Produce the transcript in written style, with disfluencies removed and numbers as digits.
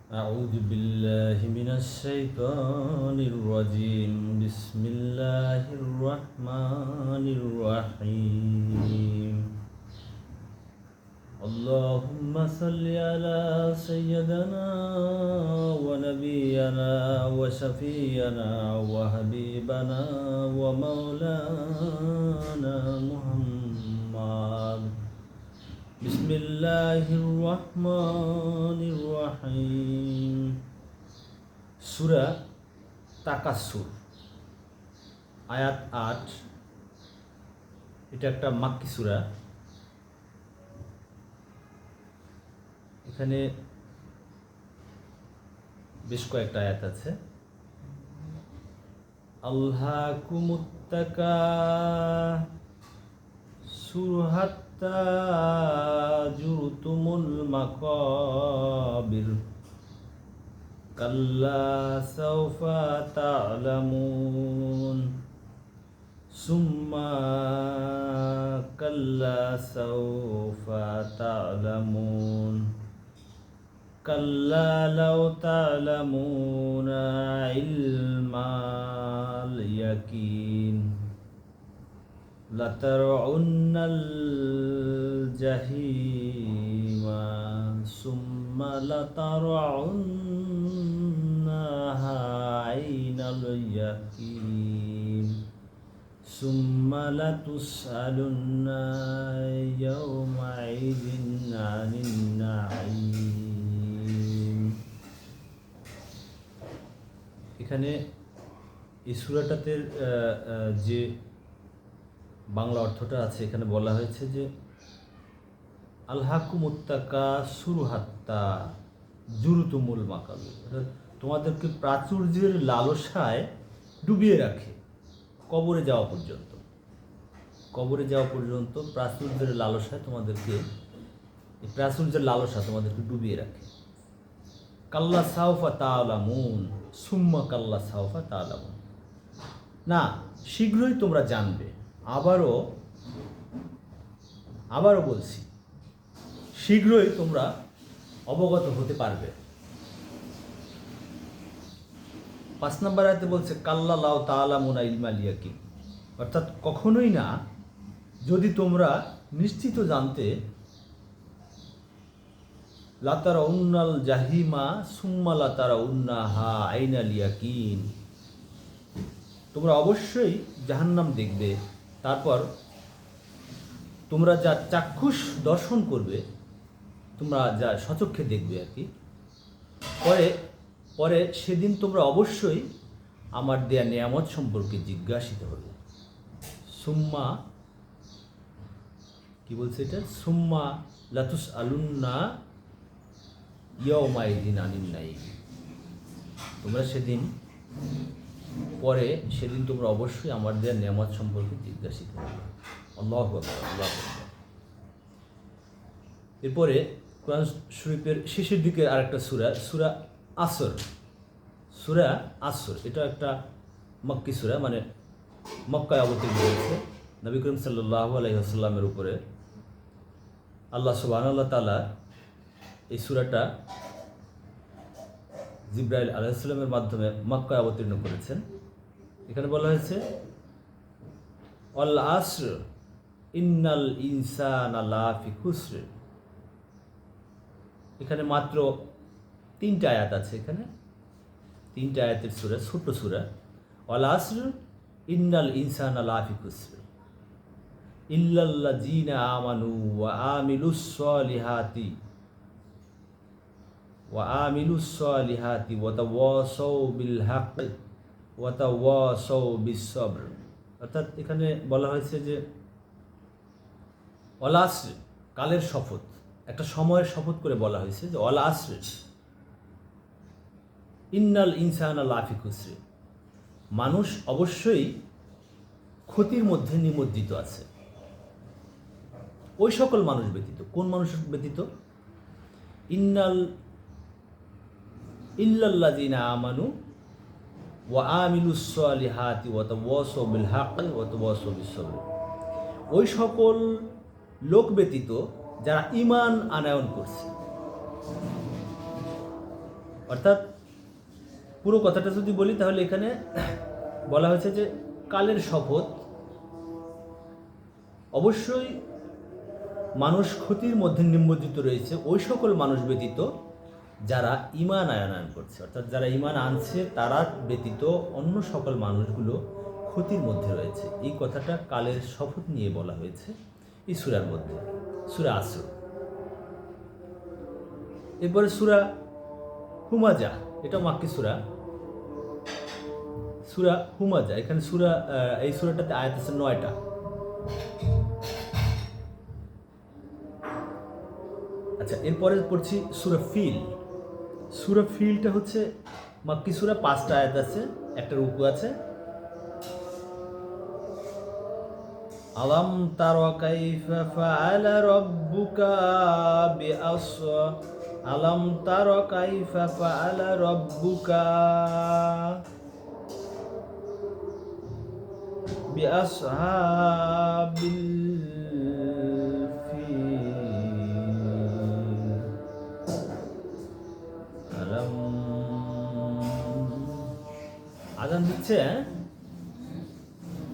أعوذ بالله من الشيطان الرجيم بسم الله الرحمن الرحيم اللهم صل على سيدنا ونبينا وشفينا وحبيبنا ومولانا محمد بسم الله الرحمن الرحيم সূরা তাকাসুর আয়াত ৮। এটা একটা মাক্কি সূরা। এখানে বেশ কয়েকটা আয়াত আছে। আল্লাহকুমুত তাকাসুর হাত্তা জুরতুমুল মাকাবির কাল্লা সাওফা তা'লামুন সুম্মা কাল্লা সাওফা তা'লামুন কাল্লা লাউ তা'লামুনা ইলমাল ইয়াকিন লাতারউন্নাল জাহিমা সুম্মা লাতারউন্নাহা আইনাল ইয়াকিন সুম্মা লাতুসআলুন্না ইয়াওমাইযিন আনিন নাঈম। এখানে এই সূরাটাতে যে বাংলা অর্থটা আছে, এখানে বলা হয়েছে যে আল্লাহকুমুত তাকাসুর হাত্তা জুরতুমুল মাকাবির, তোমাদেরকে প্রাচুর্যের লালসায় ডুবিয়ে রাখে কবরে যাওয়া পর্যন্ত। কবরে যাওয়া পর্যন্ত প্রাচুর্যের লালসায় তোমাদেরকে, এই প্রাচুর্যের লালসা তোমাদেরকে ডুবিয়ে রাখে। কাল্লা সাওফা তা'লামুন সুম্মা কাল্লা সাওফা তা'লামুন, না শীঘ্রই তোমরা জানবে। আবারও বলছি, শীঘ্রই তোমরা অবগত হতে পারবে। ৫ নম্বর আয়াতে বলছে কাল্লা লাউ তা'লামুনা ইলমাল ইয়াকিন, অর্থাৎ কখনোই না, যদি তোমরা নিশ্চিত জানতে। লাতারাউন্নাল জাহিমা সুম্মা লাতারাউন্নাহা আইনাল ইয়াকিন, তোমরা অবশ্যই জাহান্নাম দেখবে, তারপর তোমরা যা চাক্ষুষ দর্শন করবে, তোমরা যা সচক্ষে দেখবে আর কি, পরে সেদিন তোমরা অবশ্যই আমার দেয়া নেয়ামত সম্পর্কে জিজ্ঞাসিত হবে। সুম্মা কি বলছে এটা, সুম্মা লাতুসআলুন্না ইয়াওমাইযিন আনিন নাঈম, তোমরা সেদিন তোমরা অবশ্যই আমার দেয়া নেয়ামত সম্পর্কে জিজ্ঞাসিত হবে। আল্লাহু আকবার, আল্লাহু আকবার। এরপরে কোরআন শরীফের শেষের দিকে আরেকটা সূরা আসর। এটা একটা মক্কি সূরা, মানে মক্কায় অবতীর্ণ হয়েছে। নবী করিম সাল্লাল্লাহু আলাইহি ওয়াসাল্লামের উপরে আল্লাহ সুবহানাহু ওয়া তাআলা এই সূরাটা জিবরাইল আলাইহিস সালামের মাধ্যমে মক্কায় অবতীর্ণ করেছেন। এখানে বলা হয়েছে আল আসর ইন্নাল ইনসানা লাফি খুসর। এখানে মাত্র 3টা আয়াত আছে। এখানে 3টা আয়াতের সূরা, ছোট্ট সূরা। আল আসর ইন্নাল ইনসানা লাফি খুসর ইল্লাল্লাযীনা আমানু ওয়া আমিলুস সলিহাতি ওয়া তাওয়াসাউ বিল হাক্কি ওয়া তাওয়াসাউ বিস সবর। অর্থাৎ এখানে বলা হয়েছে যে অল আসর, কালের শপথ, একটা সময়ের শপথ করে বলা হয়েছে যে অল আসর ইন্নাল ইনসানা লাফি খুসর, মানুষ অবশ্যই ক্ষতির মধ্যে নিমজ্জিত আছে। ওই সকল মানুষ ব্যতীত। কোন মানুষ ব্যতীত? ইল্লাল্লাযীনা আমানু ওয়া আমিলুস সলিহাতি ওয়া তাওয়াসাউ বিল হাক্কি ওয়া তাওয়াসাউ বিস সবর, ওই সকল লোক ব্যতীত যারা ঈমান আনয়ন করছে। অর্থাৎ পুরো কথাটা যদি বলি তাহলে এখানে বলা হয়েছে যে কালের শপথ, অবশ্যই মানুষ ক্ষতির মধ্যে নিমজ্জিত রয়েছে ওই সকল মানুষ ব্যতীত যারা ঈমান আনয়ন করছে। অর্থাৎ যারা ঈমান আনছে তারা ব্যতীত অন্য সকল মানুষগুলো ক্ষতির মধ্যে রয়েছে। এই কথাটা কালের শপথ নিয়ে বলা হয়েছে এই সূরার মধ্যে, সূরা আসর। এরপরে সূরা হুমাজা, এটা মাক্কি সূরা, সূরা হুমাজা। এখানে এই সূরাটাতে আয়াত আছে 9টা। আচ্ছা, এরপরে পড়ছি সূরা ফিল। সূরা ফিলটা হচ্ছে মাক্কি সূরা, 5টা আয়াত আছে, একটা রুকু আছে। আলাম তারা কাইফা ফাআলা রাব্বুকা আলাম তারা কাইফা ফাআলা রাব্বুকা বিআসহাবিল আজান দিচ্ছে, হ্যাঁ?